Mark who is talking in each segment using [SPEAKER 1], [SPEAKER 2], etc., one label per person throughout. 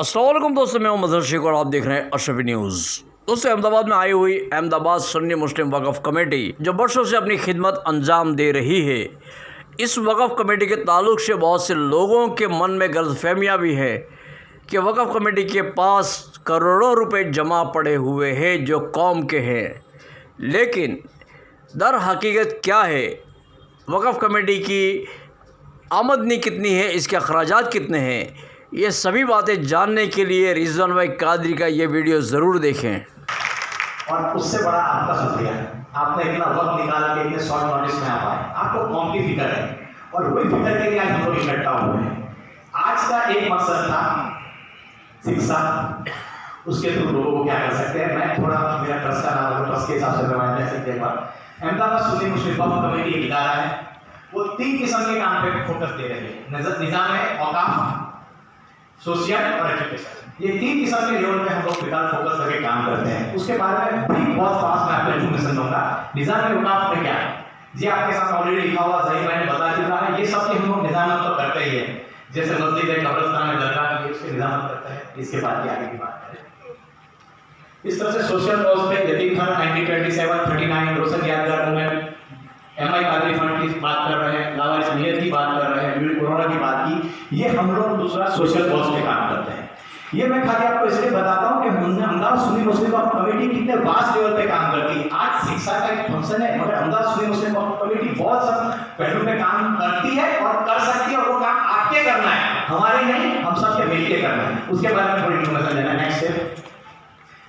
[SPEAKER 1] अस्सलाम वालेकुम दोस्तों, मैं हूं मज़हर शेख और आप देख रहे हैं अशरफी न्यूज़। दोस्तों, अहमदाबाद में आई हुई अहमदाबाद सुन्नी मुस्लिम वक़फ़ कमेटी जो बरसों से अपनी खिदमत अंजाम दे रही है, इस वक़फ़ कमेटी के ताल्लुक़ से बहुत से लोगों के मन में गलतफ़हमियाँ भी है कि वक़फ़ कमेटी के पास करोड़ों रुपए जमा पड़े हुए हैं जो कौम के हैं। लेकिन दर हकीकत क्या है, वक़फ़ कमेटी की आमदनी कितनी है, इसके अखराजात कितने हैं, ये सभी बातें जानने के लिए रिजवान भाई कादरी का ये वीडियो ज़रूर देखें।
[SPEAKER 2] और उससे बड़ा आपका शुक्रिया, आपने इतना वक्त निकाल के इतने शॉर्ट नोटिस में आ पाए। आपको कौम की फिक्र है और वही फिक्र के लिए आज हम लोग इकट्ठा हुए हैं। आज का एक मकसद था शिक्षा, उसके थ्रू लोगों को क्या कर सकते हैं। मैं थोड़ा मेरा ट्रस्ट का नाम है, ट्रस्ट के हिसाब से मैं कह सकते हैं। अहमदाबाद सुन्नी मुस्लिम वक्फ कमेटी एक इदारा है, वो 3 किस्म के काम पे फोकस दे रही है। निज़ाम है, औकाफ, सोशल और एजुकेशन। ये 3 किस्म के लेवल पे हम लोग फिलहाल फोकस करके काम करते हैं। उसके बारे में बहुत फास्ट मैं आपको इन्फॉर्मेशन दूंगा। निज़ाम में औकाफ में क्या है जी, आपके साथ ऑलरेडी लिखा हुआ सही मैंने बता चुका है। ये सब हम लोग निज़ाम तो करते ही है, जैसे मस्जिद है, कब्रिस्तान है, दरगाह है, उसके निज़ाम करते हैं। इसके बाद आगे की बात करें। इस तरह से सोशल कॉज पे यतीम खाना 1927 39 रोशन यादगार मूवमेंट, एमआई कादरी फंड की बात कर रहे हैं, लावारिस नियत की बात कर रहे हैं, बिल कोरोना की बात की। ये हम लोग दूसरा सोशल कॉज पे काम करते हैं। ये मैं खाली आपको इसलिए बताता हूं कि अहमदाबाद सुन्नी मुस्लिम वक्फ कमेटी कितने वास्ट लेवल पे काम करती है। आज शिक्षा का एक फंक्शन है, मगर अहमदाबाद सुन्नी मुस्लिम वक्फ कमेटी बहुत सब पहलू पे काम करती है और कर सकती है, और वो काम आपके करना है, हमारे नहीं, हम सबके मिलकर करना है। उसके बारे में थोड़ी इन्फॉर्मेशन लेना। नेक्स्ट है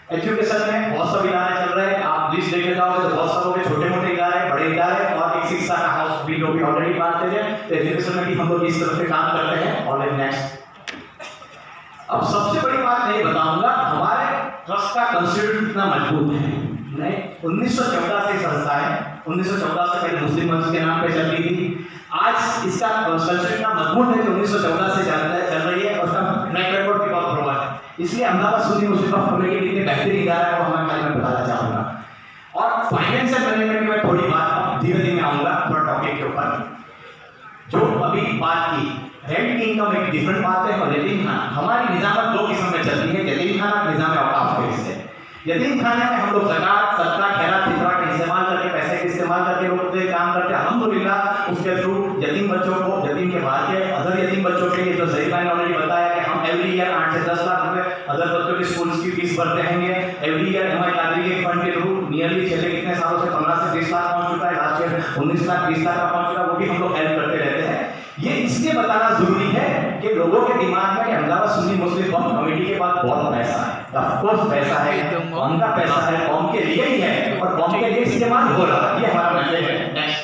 [SPEAKER 2] एजुकेशन में बहुत सब इदारे चल रहे हैं। आप लिस्ट देख जाओगे तो बहुत सब होंगे, छोटे मोटे इदारे, बड़े इदारे, और एक शिक्षा का हाउस भी लोग ऑलरेडी बात कर रहे हैं। तो एजुकेशन में भी हम लोग इस तरह से काम करते हैं। ऑलरेडी नेक्स्ट, अब सबसे बड़ी बात मैं बताऊंगा, हमारे ट्रस्ट का कंस्टिट्यूशन कितना मजबूत है। नहीं, 1914 से संस्था है, 1914 से पहले मुस्लिम मंच के नाम पे चल रही थी। आज इसका कंस्टिट्यूशन इतना मजबूत है कि 1914 से चल रही है, और उसका ट्रैक रिकॉर्ड भी बहुत प्रबल है। इसलिए अहमदाबाद सुन्नी मुस्लिम वक्फ कमेटी कितने बेहतरीन इदारा है वो हमें खाली मैं बताना चाहूंगा। और फाइनेंशियल मैनेजमेंट में थोड़ी बात धीरे धीरे आऊंगा, थोड़ा टॉपिक के ऊपर। जो अभी बात की रेंट की इनकम एक डिफरेंट बात है, और यतीम खाना हमारी निजामत 2 किस्म में चलती है, यतीम खाना, निजाम औकाफ के हिस्से। यतीम खाने में हम लोग ज़कात, सदका, खैरात, फितरा का इस्तेमाल करके, पैसे का इस्तेमाल करके लोग काम करते हैं। अल्हम्दुलिल्लाह उसके थ्रू यतीम बच्चों को, यतीम के बाद के अदर यतीम बच्चों के लिए, जो सही मैंने ऑलरेडी बताया कि हम एवरी ईयर 8 से 10 लाख रुपए अदर बच्चों की स्कूल की फीस भरते रहेंगे। एवरी ईयर एमआई कादरी के फंड के थ्रू नियरली पिछले कितने सालों से 15 से 20 लाख पहुंच चुका है। लास्ट ईयर 19 लाख 20 लाख का पहुंच चुका है, वो भी हम लोग हेल्प करते रहते हैं। ये इसलिए बताना जरूरी है कि लोगों के दिमाग में कि अहमदाबाद सुन्नी मुस्लिम वक्फ कमेटी के पास बहुत पैसा है। ऑफ कोर्स पैसा है, कौम का पैसा है, कौम के लिए ही है, और कौम के लिए इस्तेमाल हो रहा है। ये हमारा मैसेज है।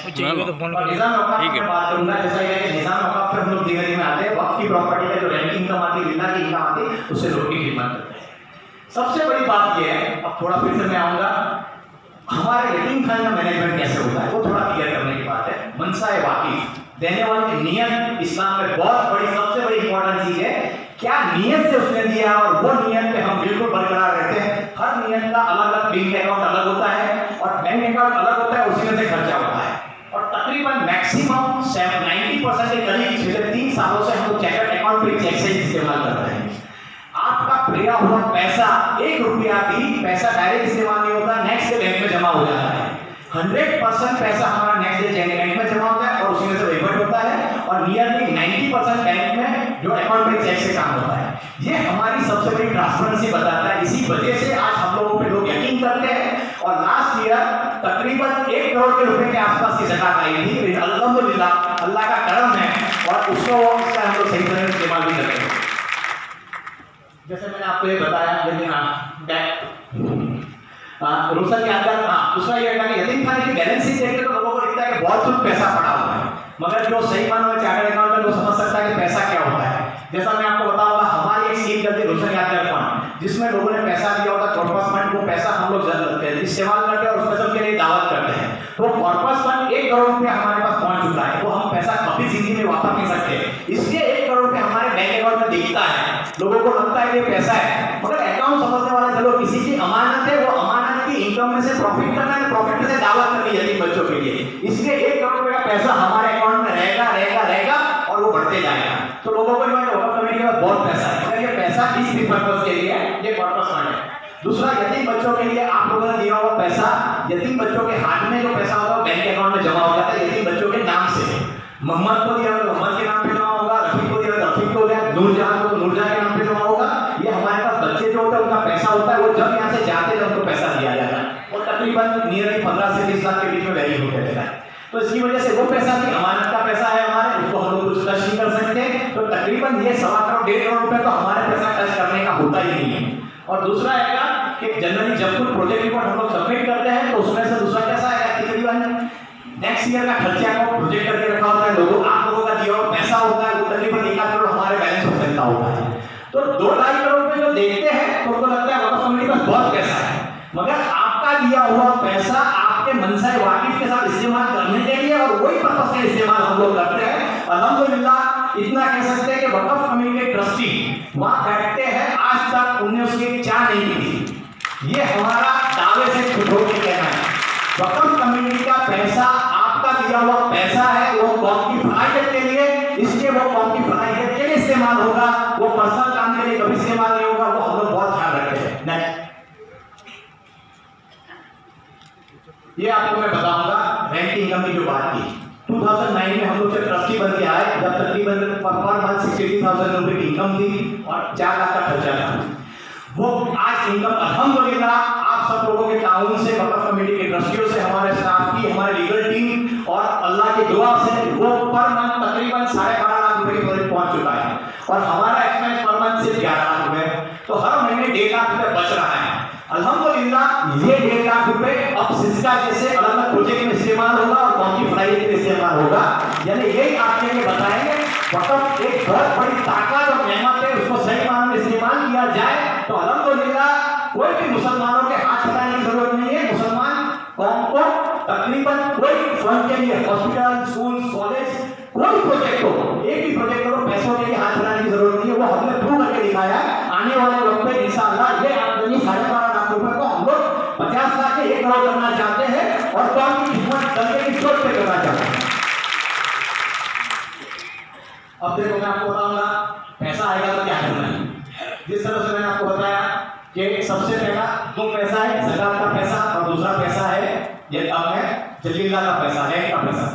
[SPEAKER 2] निजाम औकाफ की बात करूंगा। जैसा ये है कि निजाम औकाफ पे हम लोग धीरे धीरे आते हैं। वक्फ की प्रॉपर्टी का जो रेंट इनकम आती है, लिल्लाह की इनकम आती है, उससे लोग की खिदमत करते हैं। सबसे बड़ी बात ये है, अब थोड़ा फिर से मैं आऊंगा, हमारे यतीम खाने का मैनेजमेंट कैसे होता है वो थोड़ा क्लियर करने की बात है। मनसा है वाकिफ, देने वाले नियत इस्लाम में बहुत बड़ी, सबसे बड़ी इंपॉर्टेंट चीज है, क्या नियत से उसने दिया, और वो नियत पे हम बिल्कुल बरकरार रहते हैं। हर नियत का अलग अलग बैंक अकाउंट अलग होता है, और बैंक अकाउंट अलग होता है, उसी में से खर्चा होता है। और तकरीबन मैक्सिमम 90% के करीब पिछले 3 सालों से हम लोग चेक अकाउंट पे चेक से इस्तेमाल कर रहे हैं। आपका प्रिया हुआ पैसा 1 रुपया भी पैसा डायरेक्ट इस्तेमाल नहीं होता, नेक्स्ट डे बैंक में जमा हो जाता है। 100% पैसा हमारा नेक्स्ट डे बैंक में जमा होता है, और उसी में से रिवर्ट होता है, और नियरली 90% बैंक में जो अकाउंट पे चेक से काम होता है। ये हमारी सबसे बड़ी ट्रांसपेरेंसी बताता है। इसी वजह से आज हम लोगों पे लोग यकीन करते हैं। और लास्ट ईयर तकरीबन 1 करोड़ के रुपए के आसपास की ज़कात आई थी। अल्हम्दुलिल्लाह, अल्लाह का करम है, और उसको उसका हम लोग सही तरह इस्तेमाल भी करते हैं। जैसे मैंने आपको ये बताया, रोशन यादगार, दूसरा ये है कि यतीम खाने की बैलेंस शीट देखते तो लोगों को दिखता है कि बहुत कुछ पैसा पड़ा हुआ है, मगर जो सही मानो में चार्टर्ड अकाउंटेंट वो समझ सकता है कि पैसा क्या होता है। जैसा मैं आपको बताऊंगा, हमारी एक स्कीम चलती है रोशन यादगार फंड, जिसमें लोगों ने पैसा दिया होता है कॉर्पस फंड, वो पैसा हम लोग इस्तेमाल करते हैं और उसमें सबके लिए दावत करते हैं। तो कॉर्पस फंड 1 करोड़ रुपया हमारे पास पहुंच चुका है, वो हम पैसा कभी जिंदगी में वापस नहीं सकते। इसलिए 1 करोड़ रुपया हमारे बैंक अकाउंट में दिखता है, लोगों को लगता है कि पैसा है, मगर अकाउंट समझने वाला चलो किसी की अमानत है, वो अमानत की इनकम में से प्रॉफिट करना है, प्रॉफिट में से दावत करनी है यतीम बच्चों के लिए। इसलिए 1 करोड़ रुपए का पैसा हमारे अकाउंट में रहेगा रहेगा रहेगा, और वो बढ़ते जाएगा। तो लोगों को जो है वक्फ कमेटी के पास बहुत पैसा है, मगर ये पैसा इस पर्पस के लिए है, ये पर्पस फंड है। दूसरा, यतीम बच्चों के लिए आप लोगों ने दिया हुआ पैसा, यतीम बच्चों के हाथ में जो पैसा होगा वो बैंक अकाउंट में जमा हो जाता है यतीम बच्चों के नाम से। मोहम्मद को दिया तो मोहम्मद के नाम पे जमा होगा, रफीक को दिया तो रफीक को दिया, नूरजहां को नूरजहां के नाम पे जमा होगा। ये हमारे पास बच्चे जो होते हैं उनका पैसा होता है, वो जब यहाँ से जाते हैं उनको पैसा दिया जाता है, और तकरीबन नियरली 15 से 20 लाख के बीच में वैरी होते रहता है। तो इसकी वजह से वो पैसा भी अमानत का पैसा है हमारे, उसको हम लोग कुछ टच नहीं कर सकते। तो तकरीबन ये 1.25 करोड़ 1.5 करोड़ रुपए तो हमारे पैसा टच करने का होता ही नहीं है। और दूसरा आएगा कि जनरली जब कोई प्रोजेक्ट रिपोर्ट हम लोग सबमिट करते हैं तो उसमें से दूसरा कैसा आएगा, तकरीबन नेक्स्ट ईयर का खर्चा को प्रोजेक्ट करके रखा होता है, लोगों आप लोगों का दिया हुआ पैसा होता है, वो तकरीबन 1 करोड़ हमारे बैलेंस में चलता होता है। तो 2-2.5 करोड़ रुपए जो देखते हैं तो उनको लगता है वक्फ कमेटी का बहुत पैसा है, मगर आपका दिया हुआ पैसा आपके मनसा वाकिफ के साथ इस्तेमाल करने के लिए और वही पर्पस का इस्तेमाल हम लोग करते हैं। अल्हम्दुलिल्लाह इतना कह सकते हैं कि वक्फ कमेटी के ट्रस्टी वहां बैठते हैं, आज तक उन्हें उसकी चाह नहीं की। ये हमारा दावे से खुद होकर कहना है, वक्फ कमेटी का पैसा आपका दिया हुआ पैसा है, वो कौम की फलाहियत के लिए, इसलिए वो कौम की फलाहियत के लिए इस्तेमाल होगा, वो पर्सनल काम के लिए कभी इस्तेमाल नहीं होगा, वो हम लोग बहुत ख्याल रखते हैं। नेक्स्ट, ये आपको मैं बताऊंगा रेंट इनकम की जो बात की 2009 में हम लोग जब ट्रस्टी बन के आए, जब तकरीबन पर मंथ 60,000 रुपए की इनकम थी और 4 लाख का खर्चा था। वो आज इनकम अल्हम्दुलिल्लाह आप सब लोगों के ताउन से, वक्फ कमेटी के ट्रस्टियों से, हमारे स्टाफ की, हमारे लीगल टीम और अल्लाह की दुआ से वो पर मंथ तकरीबन 12.5 लाख रुपए के प्रोजेक्ट पहुंच चुका है, और हमारा एक्सपेंस पर मंथ सिर्फ 11 लाख रुपए, तो हर महीने 1.5 लाख रुपए बच रहा है। अल्हम्दुलिल्लाह ये 1.5 लाख रुपए अब सिस्का जैसे अलग अलग प्रोजेक्ट में इस्तेमाल होगा और कौम की फलाहियत के इस्तेमाल होगा। यानी यही आपके लिए बताएंगे, वक्फ एक बहुत बड़ी ताकत और नेमत है, उसको सही मायने में इस्तेमाल किया जाए तो अल्हम्दुलिल्लाह कोई भी मुसलमानों के हाथ फैलाने की जरूरत नहीं है। मुसलमान कौम को तकरीबन कोई फंड के लिए, हॉस्पिटल, स्कूल, कॉलेज, कोई प्रोजेक्ट हो, एक भी प्रोजेक्ट हो, पैसों के लिए हाथ फैलाने की जरूरत नहीं है। वो हमने प्रूव करके दिखाया है। आने वाले वक्त में इंशाअल्लाह ये आमदनी 12.5 लाख रुपए को हम लोग 50 लाख के 1 करोड़ करना चाहते हैं और कौम की खिदमत करने की सोच पे करना चाहते हैं। अब देखो मैं आपको बताऊंगा पैसा आएगा तो क्या करना है। जिस तरह से मैंने आपको बताया कि सबसे पहला 2 पैसा है, ज़कात का पैसा और दूसरा पैसा है ये अब है जलील्लाह का पैसा, रेंट का पैसा।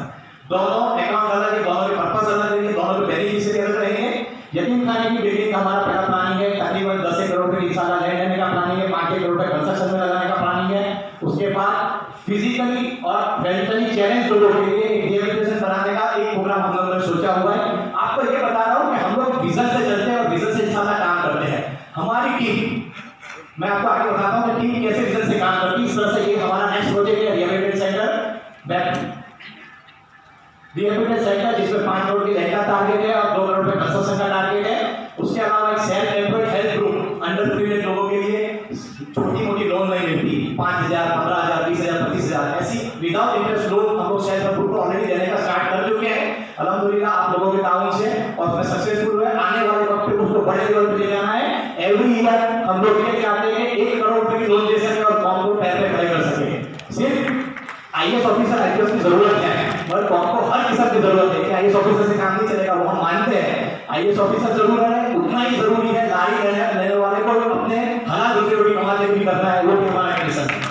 [SPEAKER 2] दोनों अकाउंट अलग है, दोनों के पर्पस अलग है, दोनों के बेनिफिशियरी अलग रहेंगे। यतीम खाने की बिल्डिंग का हमारा पहला प्लानिंग है, तकरीबन 10 करोड़ रुपए इंशाल्लाह लैंड लेने का प्लानिंग है, 5 करोड़ रुपए कंस्ट्रक्शन में लगाने का प्लानिंग है। उसके बाद फिजिकली और मेंटली चैलेंज लोगों के लिए एक रिहेबिलिटेशन बनाने का एक प्रोग्राम हम लोगों ने सोचा हुआ है। आपको ये बता रहा हूँ कि हम लोग विजन से चलते हैं और विजन से इंशाल्लाह काम करते हैं। हमारी टीम, मैं आपको आगे बताता हूँ कि टीम कैसे विजन से काम करती है। इस तरह से ये हमारा नेक्स्ट प्रोजेक्ट है रिहेबिलिटेशन सेंटर, रिहेबिलिटेशन सेंटर जिसमें 5 करोड़ की लैंड का टारगेट है और 2 करोड़ रुपए कंस्ट्रक्शन का टारगेट है। उसके अलावा एक self employed health group under privilege लोगों के लिए छोटी मोटी लोन नहीं मिलती, 5,000, 15,000, 20,000, 25,000 ऐसी विदाउट इंटरेस्ट लोन हम लोग सेल्फ ग्रुप को ऑलरेडी देने का स्टार्ट कर चुके हैं अल्हम्दुलिल्लाह आप लोगों के ताउन से, और उसमें सक्सेसफुल हुए। आने वाले वक्त पे उसको बड़े लेवल पे ले जाना है। एवरी ईयर हम लोग ये चाहते हैं कि 1 करोड़ रुपए की लोन दे सके और कौम को पैर पे खड़े कर सके। सिर्फ आईएएस ऑफिसर आईपीएस की जरूरत है, मगर कौम को हर किस्म की जरूरत है कि आईएएस ऑफिसर से काम नहीं चलेगा, वो हम मानते हैं। आईएएस ऑफिसर जरूर है, उतना ही जरूरी है लारी लेने वाले को अपने हलाल रोजी कमाते भी करना है, वो भी हमारा मिशन है।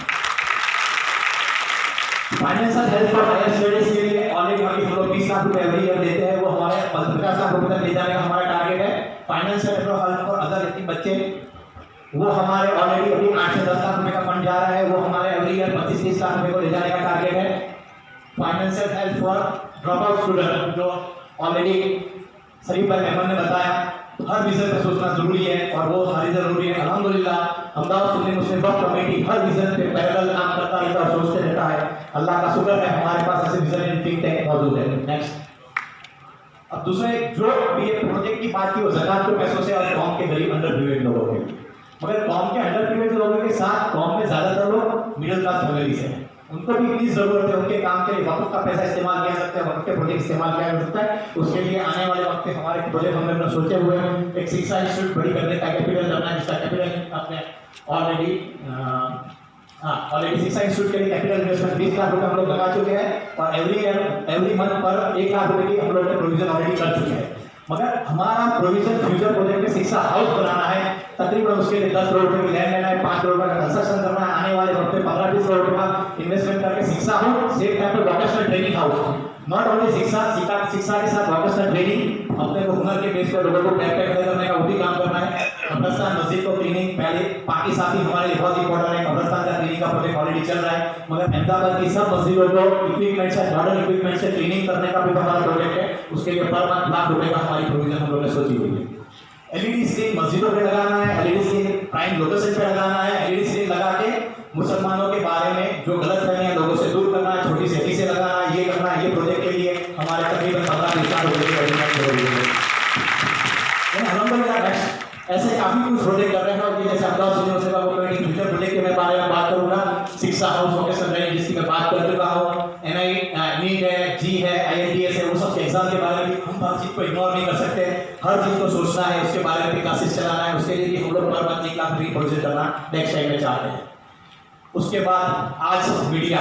[SPEAKER 2] Financial health for higher studies के लिए ऑलरेडी हम लोग 20 लाख रुपए एवरी ईयर देते हैं, वो हमारे 50 लाख रुपए तक ले जाने का हमारा टारगेट है। फाइनेंशियल हेल्थ फॉर अदर यतीम बच्चे, वो हमारे ऑलरेडी अभी 8 से 10 लाख रुपए का फंड जा रहा है, वो हमारे एवरी ईयर 25-30 लाख रुपए को ले जाने का टारगेट है। Financial health for drop out student, जो ऑलरेडी शरीफ भाई मेहमान ने बताया, हर विजन पे सोचना जरूरी है और वो सारी जरूरी है। अल्हम्दुलिल्लाह अहमदाबाद सुन्नी मुस्लिम वक्फ कमेटी हर विजन पे पैरेलल काम करता रहता है और सोचते रहता है। अल्लाह का शुक्र है हमारे पास ऐसे विजन थिंक टैंक मौजूद है। नेक्स्ट, अब दूसरे जो भी ये प्रोजेक्ट की बात की वो ज़कात के पैसों से और कौम के गरीब अंडर प्रिविलेज लोगों के, मगर कौम के अंडर प्रिविलेज लोगों के साथ कौम में ज्यादातर लोग मिडिल क्लास फैमिली से हैं, उनको भी इतनी जरूरत है, उनके काम के लिए वक्त का पैसा इस्तेमाल किया जा सकता है, वक्त के प्रोजेक्ट इस्तेमाल किया जा सकता है। उसके लिए आने वाले वक्त में हमारे प्रोजेक्ट हमने सोचे हुए हैं, एक शिक्षा इंस्टीट्यूट बड़ी करने का कैपिटल करना है, जिसका कैपिटल आपने ऑलरेडी शिक्षा इंस्टीट्यूट के लिए कैपिटल इन्वेस्टमेंट 20 लाख रुपए हम लोग लगा चुके हैं और एवरी मंथ पर 1 लाख रुपए की हम लोग प्रोविजन ऑलरेडी कर चुके हैं। मगर हमारा प्रोविजन फ्यूचर प्रोजेक्ट में शिक्षा हाउस बनाना है। तकरीबन उसके लिए 10 करोड़ रुपए की लैंड लेना है, 5 करोड़ रुपए का कंस्ट्रक्शन करना है, आने वाले वक्त में 15-20 करोड़ रुपए का इन्वेस्टमेंट करके शिक्षा हाउस, सेम टाइम पे vocational training house, not only शिक्षा के साथ वोकेशनल ट्रेनिंग, अपने को हुनर के बेस पर लोगों को बैकपैक करने का वो भी काम करना है। कब्रिस्तान मस्जिद को क्लीनिंग पहले पाकि साफी हमारे लिए बहुत इंपॉर्टेंट है, कब्रिस्तान का क्लीनिंग का प्रोजेक्ट ऑलरेडी चल रहा है, मगर अहमदाबाद की सब मस्जिदों को इक्विपमेंट से, मॉडर्न इक्विपमेंट से क्लीनिंग करने का भी हमारा प्रोजेक्ट है। उसके लिए पर मंथ लाख रुपए का हमारी प्रोविजन हम लोगों ने सोची हुई है। एलईडी स्क्रीन मस्जिदों पे लगाना है, एलईडी स्क्रीन प्राइम लोकेशन पे लगाना है, एलईडी स्क्रीन लगा के मुसलमानों के बारे में जो गलतफहमियां लोगों से दूर करना है, छोटी से से लगाना है, ये करना है। ये प्रोजेक्ट के लिए हमारे तकरीबन 15-20 लाख रुपए की बजट हो रही है। अल्हम्दुलिल्लाह ऐसे काफी कुछ प्रोजेक्ट कर रहे हैं, और जैसे अहमदाबाद यूनिवर्सिटी का कम्युनिटी फ्यूचर प्रोजेक्ट के मैं बारे में बात करूंगा, शिक्षा हाउस वोकेशनल ट्रेनिंग जिसकी मैं बात कर चुका हूँ, एनआई नीट है, जी है, आईएलटीएस है, वो सब एग्जाम के बारे में हम हर चीज को इग्नोर नहीं कर सकते, हर चीज को सोचना है, उसके बारे में भी क्लासेस चलाना है। उसके लिए भी हम लोग पर मंथ 1 लाख रुपए प्रोजेक्ट करना नेक्स्ट टाइम में चाहते हैं। उसके बाद आज मीडिया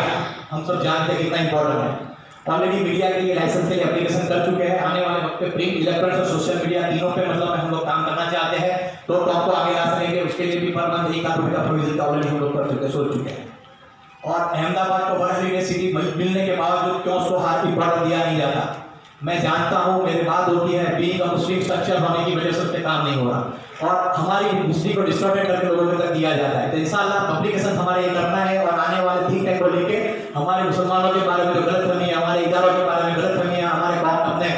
[SPEAKER 2] हम सब जानते हैं कितना इंपॉर्टेंट है। ऑलरेडी मीडिया के लिए लाइसेंस के लिए एप्लीकेशन कर चुके हैं। आने वाले वक्त पे प्रिंट, इलेक्ट्रॉनिक्स और सोशल मीडिया तीनों पे मतलब हम लोग काम करना चाहते हैं, तो टॉप को आगे ला सकेंगे। उसके लिए भी पर मंथ 1 लाख रुपए का प्रोविजन ऑलरेडी हम लोग कर चुके, सोच चुके हैं। और अहमदाबाद को बड़ा यूनिवर्सिटी मिलने के बावजूद क्यों उसको हार इंपॉर्टेंस दिया नहीं जाता, मैं जानता हूँ। मेरी बात होती है बीइंग अ मुस्लिम स्ट्रक्चर होने की वजह से उस पर काम नहीं हो रहा, और हमारी हिस्ट्री को डिस्टॉर्टेड करके लोगों तक दिया जाता है। तो इंशाल्लाह पब्लिकेशन हमारे ये करना है, और आने वाले थिंक टैंक को लेके हमारे मुसलमानों के बारे में जो गलतफहमी है, हमारे इदारों के बारे में गलतफहमी है, हमारे अपने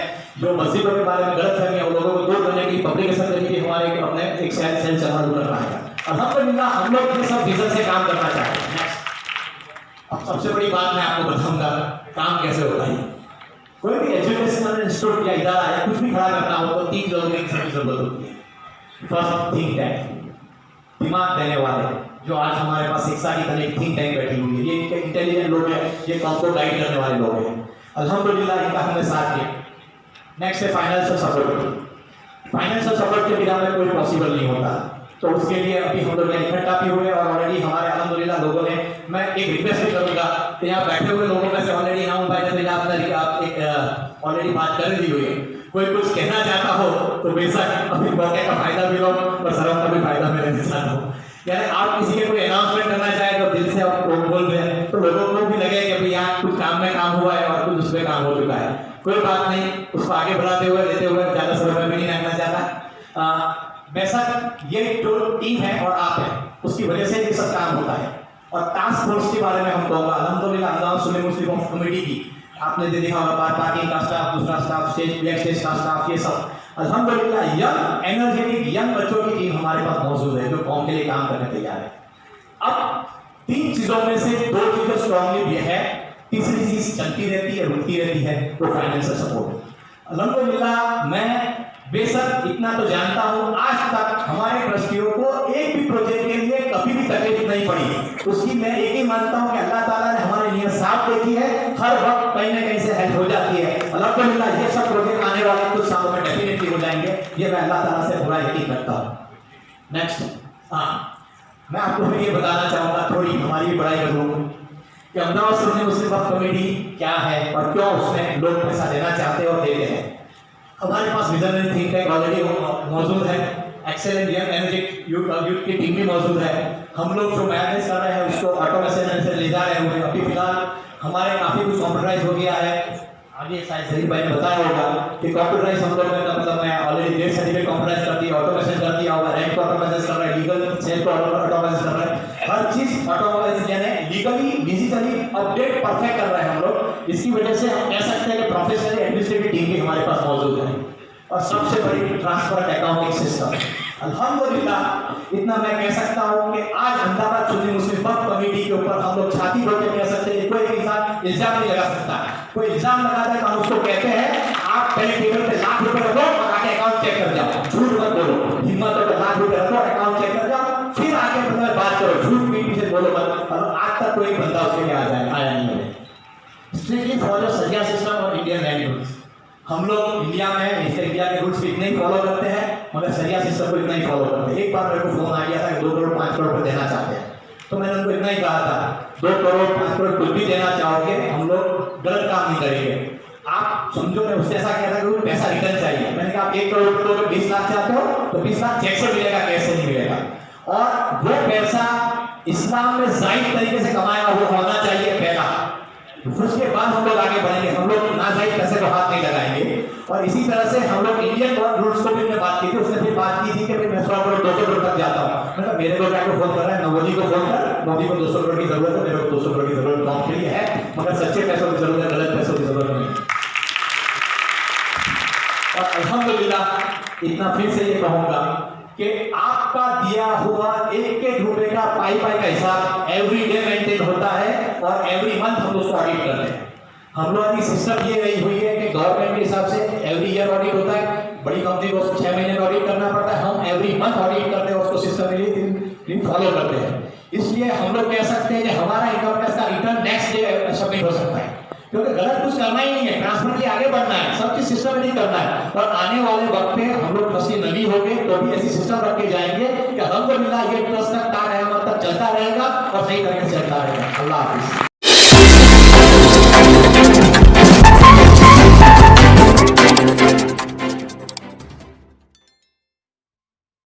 [SPEAKER 2] जो मस्जिदों के बारे में गलतफहमी है, वो लोगों को दूर करने के लिए पब्लिकेशन के लिए हमारे अपने एक सेल चालू करना है। अल्हम्दुलिल्लाह हम लोग ये सब विजन से काम करना चाहते हैं। अब सबसे बड़ी बात मैं आपको बताऊंगा काम कैसे होता है। कोई भी एजुकेशनल इंस्टीट्यूट या इदारा या कुछ भी खड़ा करना हो तो 3 लोगों की जरूरत होती है। फर्स्ट थिंक टैंक, दिमाग देने वाले, जो आज हमारे पास शिक्षा की तरह एक थिंक टैंक बैठी हुई है, ये इंटेलिजेंट लोग हैं, ये काम को गाइड करने वाले लोग हैं। अल्हम्दुलिल्लाह इनका हमने साथ किया। नेक्स्ट है फाइनेंशियल सपोर्ट। फाइनेंशियल सपोर्ट के बिना में कोई पॉसिबल नहीं होता, तो उसके लिए अभी हम लोग इकट्ठा भी हुए, और ऑलरेडी हमारे अल्हम्दुलिल्लाह लोगों ने, मैं एक रिक्वेस्ट भी करूंगा कि यहाँ बैठे हुए लोगों में से ऑलरेडी नाम भाई ने आप एक ऑलरेडी बात कर दी हुई है, कोई कुछ कहना चाहता हो तो बेशक अभी मौके का फायदा भी लो और शर्म का भी फायदा मैं लेना चाहता हूँ। यानी आप किसी के कोई अनाउंसमेंट करना चाहे तो दिल से आप बोल रहे हैं, तो लोगों को भी लगे कि भाई यहाँ कुछ काम में काम हुआ है और कुछ उसमें काम हो चुका है। कोई बात नहीं, उसको आगे बढ़ाते हुए लेते हुए ज़्यादा समय में भी नहीं रखना चाहता। बेशक ये जो टीम है और आप हैं, उसकी वजह से ये सब काम होता है। और टास्क फोर्स के बारे में हम कहूँगा, अल्हम्दुलिल्लाह अहमदाबाद सुन्नी मुस्लिम कमेटी की आपने जो देखा होगा, पार्किंग का स्टाफ, दूसरा स्टाफ, स्टेज बैक स्टेज का स्टाफ, ये सब अल्हम्दुलिल्लाह यंग एनर्जेटिक यंग बच्चों की टीम हमारे पास मौजूद है, जो कौम के लिए काम करने तैयार है। अब 3 चीजों में से 2 चीजें स्ट्रांगली भी है, तीसरी चीज चलती रहती है, रुकती रहती है, वो फाइनेंशियल सपोर्ट। अल्हम्दुलिल्लाह मैं बेशक इतना तो जानता हूँ, आज तक हमारे ट्रस्टियों को एक भी प्रोजेक्ट के लिए कभी भी तकलीफ नहीं पड़ी। उसकी मैं एक ही मानता हूँ कि अल्लाह ताला ने हमारे नियत साफ देखी है, हर वक्त कहीं ना कहीं से हेल्प हो जाती है। अल्हम्दुलिल्लाह ये सब प्रोजेक्ट आने वाले कुछ सालों में डेफिनेटली हो जाएंगे, ये मैं अल्लाह ताला से पूरा यकीन करता हूँ। नेक्स्ट, मैं आपको फिर ये बताना चाहूँगा, थोड़ी हमारी भी पढ़ाई करूँगा कि अहमदाबाद सुन्नी मुस्लिम वक्फ कमेटी क्या है और क्यों उसमें लोग पैसा देना चाहते हैं और देते हैं। हमारे पास विजनरी थिंक टैंक ऑलरेडी मौजूद है, एक्सेलेंट यंग एनर्जेटिक यूथ की टीम भी मौजूद है। हम लोग जो मैनेज कर रहे हैं उसको ऑटोमेशन से ले जा रहे हैं। अभी फिलहाल हमारे काफ़ी कुछ कॉम्प्यूटराइज हो गया है, आगे शायद सही भाई ने बताया होगा कि कॉम्प्यूटराइज हम लोग ने मतलब मैं ऑलरेडी डेट सर्टिफिकेट कॉम्प्यूटराइज कर दिया, ऑटोमेशन कर दिया होगा, रैंक को ऑटोमेशन कर रहा है, लीगल सेल को ऑटोमेशन कर रहा है, हर चीज ऑटोमेशन यानी लीगली डिजिटली अपडेट परफेक्ट कर रहे हैं हम लोग। इसकी वजह से हम कह सकते हैं कि प्रोफेशनल एडमिनिस्ट्रेटिव टीम भी हमारे पास मौजूद है। और सबसे बड़ी ट्रांसपेरेंट अकाउंटिंग सिस्टम, अल्हम्दुलिल्लाह इतना मैं कह सकता हूँ कि आज अहमदाबाद सुन्नी मुस्लिम वक्फ कमेटी के ऊपर हम लोग छाती भर के कह सकते हैं, कोई इंसान इल्जाम नहीं लगा सकता। कोई इल्जाम लगाता है तो हम उसको कहते हैं आप पहले टेबल पे लाख रुपए रखो और आके अकाउंट चेक कर जाओ, झूठ मत बोलो, हिम्मत हो तो लाख रुपए रखो, अकाउंट चेक कर जाओ, फिर आके मतलब बात करो, झूठ पीठ से बोलो मत। और आज तक कोई बंदा उसके लिए आया नहीं है। स्ट्रिक्टली फॉलो सरिया सिस्टम और इंडियन लैंड रूल्स। हम लोग इंडिया में इंडिया के रूल्स इतने ही फॉलो करते हैं, मगर सरिया सिस्टम को इतना ही फॉलो करते हैं। एक बार मेरे को फोन आ गया था कि 2 करोड़ 5 करोड़ रुपए देना चाहते हैं, तो मैंने उनको इतना ही कहा था 2 करोड़ 5 करोड़ कुछ भी देना चाहोगे हम लोग गलत काम नहीं करेंगे। आप समझो ने उसने ऐसा किया था कि वो पैसा रिटर्न चाहिए। मैंने कहा आप 1 करोड़ तो अगर 20 लाख चाहते हो तो 20 लाख चेक से मिलेगा, कैश से नहीं मिलेगा। और वो पैसा इस्लाम में जायज तरीके से कमाया वो होना चाहिए पहला, उसके बाद हम लोग आगे बढ़ेंगे। हम लोग नाजायज पैसे को हाथ नहीं लगाएंगे। और इसी तरह से हम लोग इंडियन रूल्स को भी हमने बात की थी। उसने फिर बात की थी कि मैं 100 करोड़ 200 करोड़ तक जाता हूँ। मतलब मेरे को क्या फोन कर रहा है, मोदी को फोन कर, मोदी को 200 करोड़ की जरूरत है, मेरे को 200 करोड़ की जरूरत काम के लिए है, मगर सच्चे पैसों की जरूरत है, गलत पैसों की जरूरत नहीं। और अल्हम्दुलिल्लाह इतना फिर से ये कहूंगा कि आपका दिया हुआ एक रुपए का पाई का हिसाब एवरी डे मेंटेन होता है और एवरी मंथ हम उसको ऑडिट करते हैं। हम लोगों की सिस्टम ये रही हुई है कि गवर्नमेंट के हिसाब से एवरी ईयर ऑडिट होता है, बड़ी कंपनी को 6 महीने का ऑडिट करना पड़ता है, हम एवरी मंथ ऑडिट करते हैं, उसको सिस्टम फॉलो करते हैं। इसलिए हम लोग कह सकते हैं कि हमारा इनकम टैक्स का रिटर्न नेक्स्ट डे सबमिट हो सकता है, क्योंकि गलत कुछ करना ही नहीं है, ट्रांसपेरेंटली आगे बढ़ना है, सब चीज सिस्टमेटिक करना है। और आने वाले वक्त पे हम लोग फंसी नहीं होंगे तो भी ऐसी सिस्टम रख के जाएंगे कि हमको मिला ये ट्रस्ट तक ता कयामत तक चलता रहेगा और सही तरीके से चलता रहेगा। अल्लाह हाफिज।